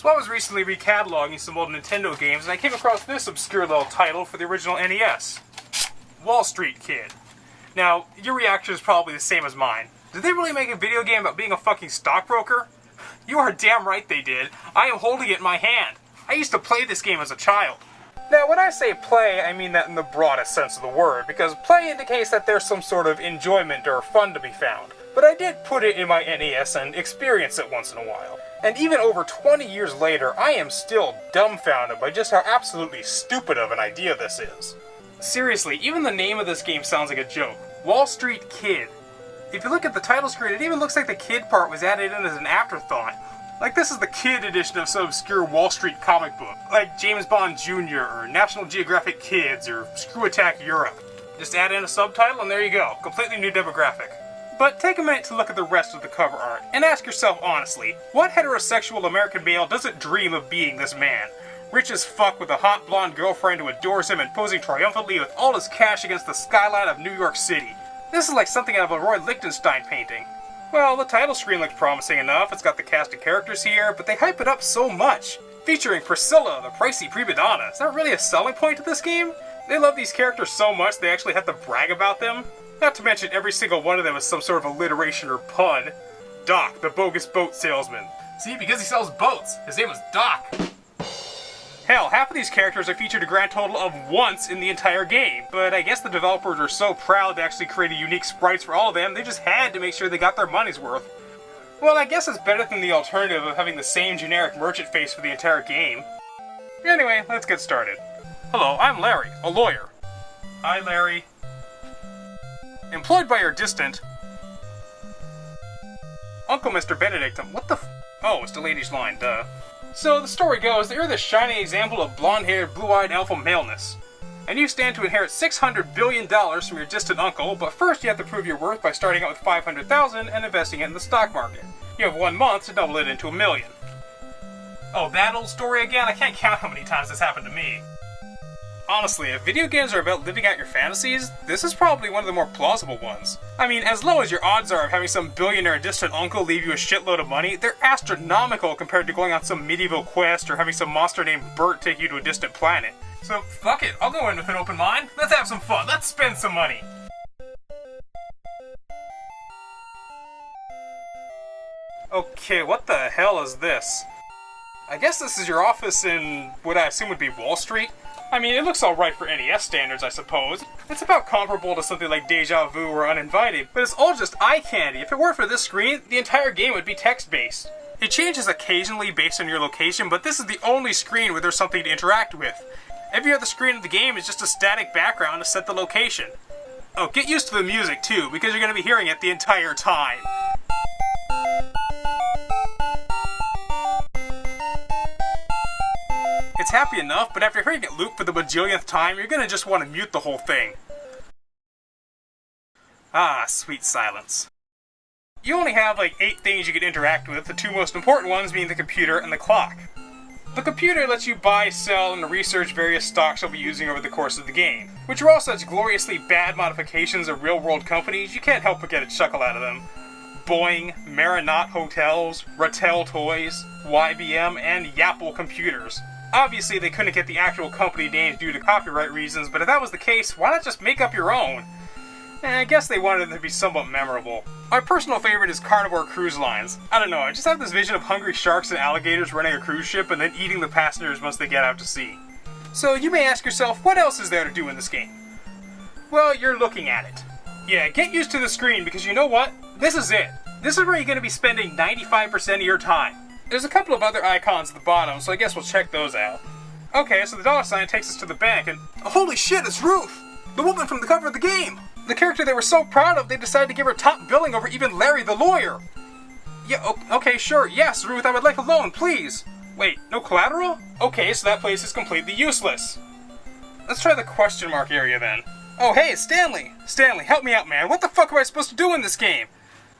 So I was recently recataloging some old Nintendo games, and I came across this obscure little title for the original NES. Wall Street Kid. Now, your reaction is probably the same as mine. Did they really make a video game about being a fucking stockbroker? You are damn right they did. I am holding it in my hand. I used to play this game as a child. Now, when I say play, I mean that in the broadest sense of the word, because play indicates that there's some sort of enjoyment or fun to be found. But I did put it in my NES and experience it once in a while. And even over 20 years later, I am still dumbfounded by just how absolutely stupid of an idea this is. Seriously, even the name of this game sounds like a joke. Wall Street Kid. If you look at the title screen, it even looks like the kid part was added in as an afterthought. Like this is the kid edition of some obscure Wall Street comic book, like James Bond Jr. or National Geographic Kids or Screw Attack Europe. Just add in a subtitle and there you go, completely new demographic. But take a minute to look at the rest of the cover art, and ask yourself honestly, what heterosexual American male doesn't dream of being this man? Rich as fuck with a hot blonde girlfriend who adores him and posing triumphantly with all his cash against the skyline of New York City. This is like something out of a Roy Lichtenstein painting. Well, the title screen looks promising enough, it's got the cast of characters here, but they hype it up so much. Featuring Priscilla, the pricey prima donna. Is that really a selling point to this game? They love these characters so much they actually have to brag about them. Not to mention every single one of them is some sort of alliteration or pun. Doc, the bogus boat salesman. See, because he sells boats, his name was Doc. Hell, half of these characters are featured a grand total of once in the entire game, but I guess the developers are so proud to actually create a unique sprites for all of them, they just had to make sure they got their money's worth. Well, I guess it's better than the alternative of having the same generic merchant face for the entire game. Anyway, let's get started. Hello, I'm Larry, a lawyer. Hi, Larry. Employed by your distant Uncle Mr. Benedict. What the Oh, it's the lady's line, duh. So, the story goes that you're the shining example of blonde-haired, blue-eyed alpha maleness. And you stand to inherit $600 billion from your distant uncle, but first you have to prove your worth by starting out with $500,000 and investing it in the stock market. You have 1 month to double it into $1 million. Oh, that old story again? I can't count how many times this happened to me. Honestly, if video games are about living out your fantasies, this is probably one of the more plausible ones. I mean, as low as your odds are of having some billionaire distant uncle leave you a shitload of money, they're astronomical compared to going on some medieval quest or having some monster named Bert take you to a distant planet. So, fuck it, I'll go in with an open mind. Let's have some fun, let's spend some money. Okay, what the hell is this? I guess this is your office in what I assume would be Wall Street? I mean, it looks alright for NES standards, I suppose. It's about comparable to something like Deja Vu or Uninvited, but it's all just eye candy. If it weren't for this screen, the entire game would be text-based. It changes occasionally based on your location, but this is the only screen where there's something to interact with. Every other screen of the game is just a static background to set the location. Oh, get used to the music too, because you're going to be hearing it the entire time. It's happy enough, but after hearing it loop for the bajillionth time, you're gonna just want to mute the whole thing. Ah, sweet silence. You only have like 8 things you can interact with, the 2 most important ones being the computer and the clock. The computer lets you buy, sell, and research various stocks you'll be using over the course of the game, which are all such gloriously bad modifications of real-world companies, you can't help but get a chuckle out of them. Boeing, Marinot Hotels, Rattel Toys, YBM, and Yapple Computers. Obviously, they couldn't get the actual company names due to copyright reasons, but if that was the case, why not just make up your own? I guess they wanted them to be somewhat memorable. My personal favorite is Carnivore Cruise Lines. I don't know, I just have this vision of hungry sharks and alligators running a cruise ship and then eating the passengers once they get out to sea. So you may ask yourself, what else is there to do in this game? Well, you're looking at it. Yeah, get used to the screen because you know what? This is it. This is where you're going to be spending 95% of your time. There's a couple of other icons at the bottom, so I guess we'll check those out. Okay, so the dollar sign takes us to the bank, and holy shit, it's Ruth! The woman from the cover of the game! The character they were so proud of, they decided to give her top billing over even Larry the lawyer! Yeah, okay, sure, yes, Ruth, I would like a loan, please! Wait, no collateral? Okay, so that place is completely useless. Let's try the question mark area then. Oh, hey, it's Stanley! Stanley, help me out, man. What the fuck am I supposed to do in this game?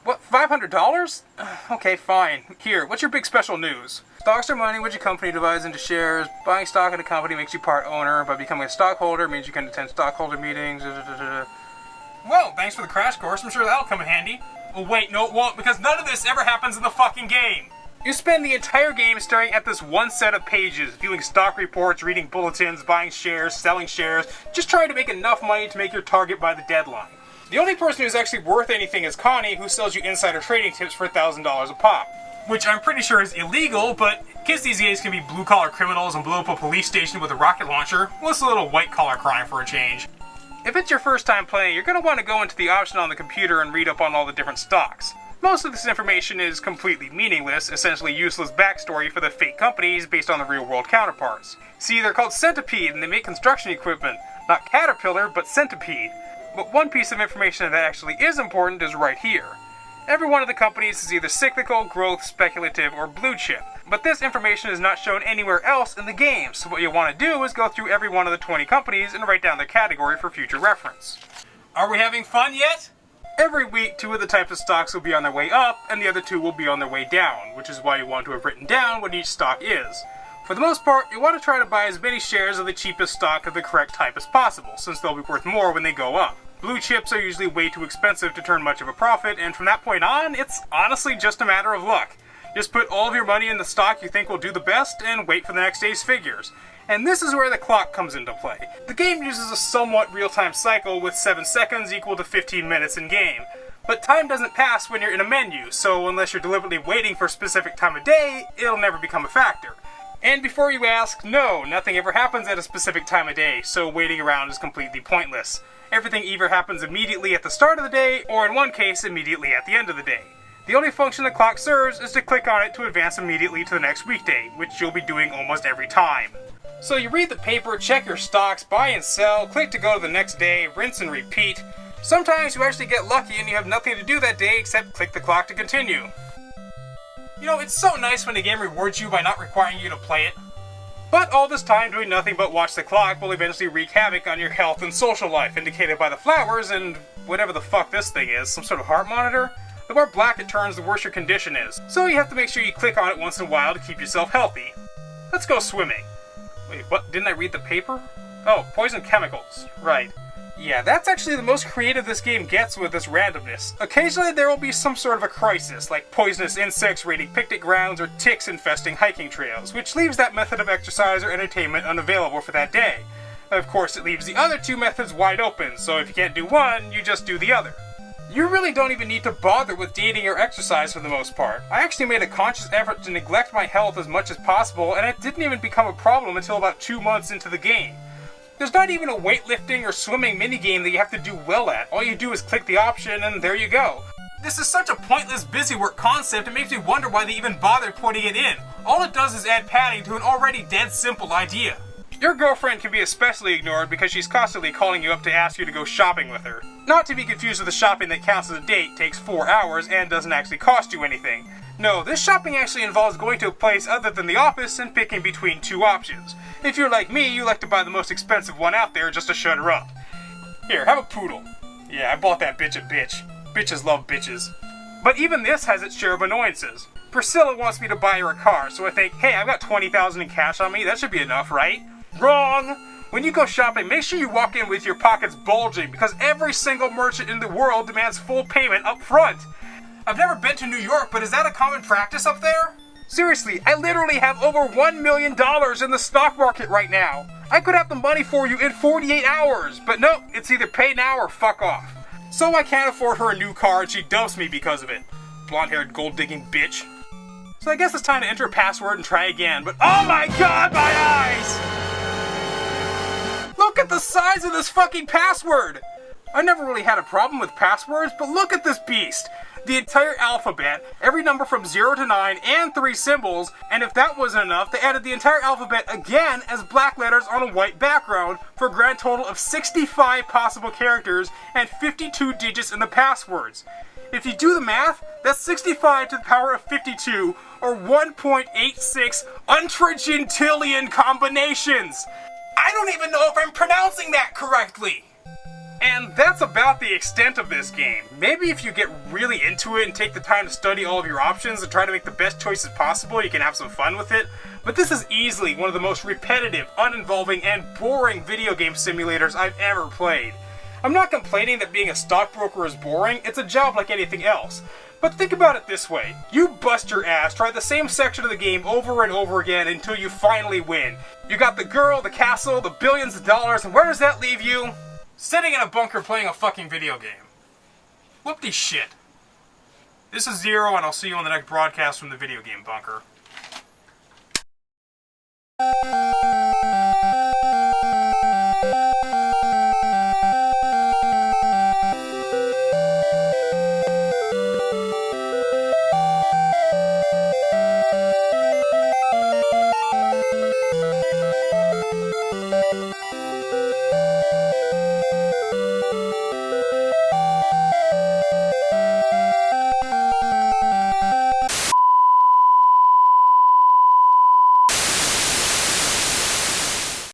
What, $500? Okay, fine. Here, what's your big special news? Stocks are money which a company divides into shares. Buying stock in a company makes you part owner. By becoming a stockholder means you can attend stockholder meetings. Well, thanks for the crash course. I'm sure that'll come in handy. Oh, wait, no, it won't, because none of this ever happens in the fucking game. You spend the entire game staring at this one set of pages, viewing stock reports, reading bulletins, buying shares, selling shares, just trying to make enough money to make your target by the deadline. The only person who's actually worth anything is Connie, who sells you insider trading tips for $1,000 a pop. Which I'm pretty sure is illegal, but kids these days can be blue-collar criminals and blow up a police station with a rocket launcher. Well, it's a little white-collar crime for a change. If it's your first time playing, you're going to want to go into the option on the computer and read up on all the different stocks. Most of this information is completely meaningless, essentially useless backstory for the fake companies based on the real-world counterparts. See, they're called Centipede, and they make construction equipment. Not Caterpillar, but Centipede. But one piece of information that actually is important is right here. Every one of the companies is either cyclical, growth, speculative, or blue chip. But this information is not shown anywhere else in the game, so what you'll want to do is go through every one of the 20 companies and write down their category for future reference. Are we having fun yet? Every week, 2 of the types of stocks will be on their way up, and the other 2 will be on their way down, which is why you want to have written down what each stock is. For the most part, you want to try to buy as many shares of the cheapest stock of the correct type as possible, since they'll be worth more when they go up. Blue chips are usually way too expensive to turn much of a profit, and from that point on, it's honestly just a matter of luck. Just put all of your money in the stock you think will do the best, and wait for the next day's figures. And this is where the clock comes into play. The game uses a somewhat real-time cycle with 7 seconds equal to 15 minutes in game. But time doesn't pass when you're in a menu, so unless you're deliberately waiting for a specific time of day, it'll never become a factor. And before you ask, no, nothing ever happens at a specific time of day, so waiting around is completely pointless. Everything either happens immediately at the start of the day, or in one case, immediately at the end of the day. The only function the clock serves is to click on it to advance immediately to the next weekday, which you'll be doing almost every time. So you read the paper, check your stocks, buy and sell, click to go to the next day, rinse and repeat. Sometimes you actually get lucky and you have nothing to do that day except click the clock to continue. You know, it's so nice when a game rewards you by not requiring you to play it. But all this time doing nothing but watch the clock will eventually wreak havoc on your health and social life, indicated by the flowers and whatever the fuck this thing is, some sort of heart monitor? The more black it turns, the worse your condition is, so you have to make sure you click on it once in a while to keep yourself healthy. Let's go swimming. Wait, what? Didn't I read the paper? Oh, poison chemicals. Right. Yeah, that's actually the most creative this game gets with this randomness. Occasionally there will be some sort of a crisis, like poisonous insects raiding picnic grounds or ticks infesting hiking trails, which leaves that method of exercise or entertainment unavailable for that day. Of course, it leaves the other 2 methods wide open, so if you can't do one, you just do the other. You really don't even need to bother with dating or exercise for the most part. I actually made a conscious effort to neglect my health as much as possible, and it didn't even become a problem until about 2 months into the game. There's not even a weightlifting or swimming minigame that you have to do well at. All you do is click the option and there you go. This is such a pointless busywork concept, it makes me wonder why they even bothered putting it in. All it does is add padding to an already dead simple idea. Your girlfriend can be especially ignored because she's constantly calling you up to ask you to go shopping with her. Not to be confused with the shopping that counts as a date, takes 4 hours, and doesn't actually cost you anything. No, this shopping actually involves going to a place other than the office and picking between 2 options. If you're like me, you like to buy the most expensive one out there just to shut her up. Here, have a poodle. Yeah, I bought that bitch a bitch. Bitches love bitches. But even this has its share of annoyances. Priscilla wants me to buy her a car, so I think, hey, I've got $20,000 in cash on me, that should be enough, right? Wrong! When you go shopping, make sure you walk in with your pockets bulging, because every single merchant in the world demands full payment up front. I've never been to New York, but is that a common practice up there? Seriously, I literally have over $1 million in the stock market right now. I could have the money for you in 48 hours, but no, it's either pay now or fuck off. So I can't afford her a new car and she dumps me because of it. Blonde-haired gold-digging bitch. So I guess it's time to enter a password and try again, but oh my god, my eyes! Look at the size of this fucking password! I never really had a problem with passwords, but look at this beast! The entire alphabet, every number from 0 to 9, and 3 symbols, and if that wasn't enough, they added the entire alphabet again as black letters on a white background for a grand total of 65 possible characters and 52 digits in the passwords. If you do the math, that's 65 to the power of 52, or 1.86 untragentillion combinations! I don't even know if I'm pronouncing that correctly! And that's about the extent of this game. Maybe if you get really into it and take the time to study all of your options and try to make the best choices possible, you can have some fun with it. But this is easily one of the most repetitive, uninvolving, and boring video game simulators I've ever played. I'm not complaining that being a stockbroker is boring, it's a job like anything else. But think about it this way. You bust your ass, try the same section of the game over and over again until you finally win. You got the girl, the castle, the billions of dollars, and where does that leave you? Sitting in a bunker playing a fucking video game. Whoop-de shit. This is Zero, and I'll see you on the next broadcast from the video game bunker.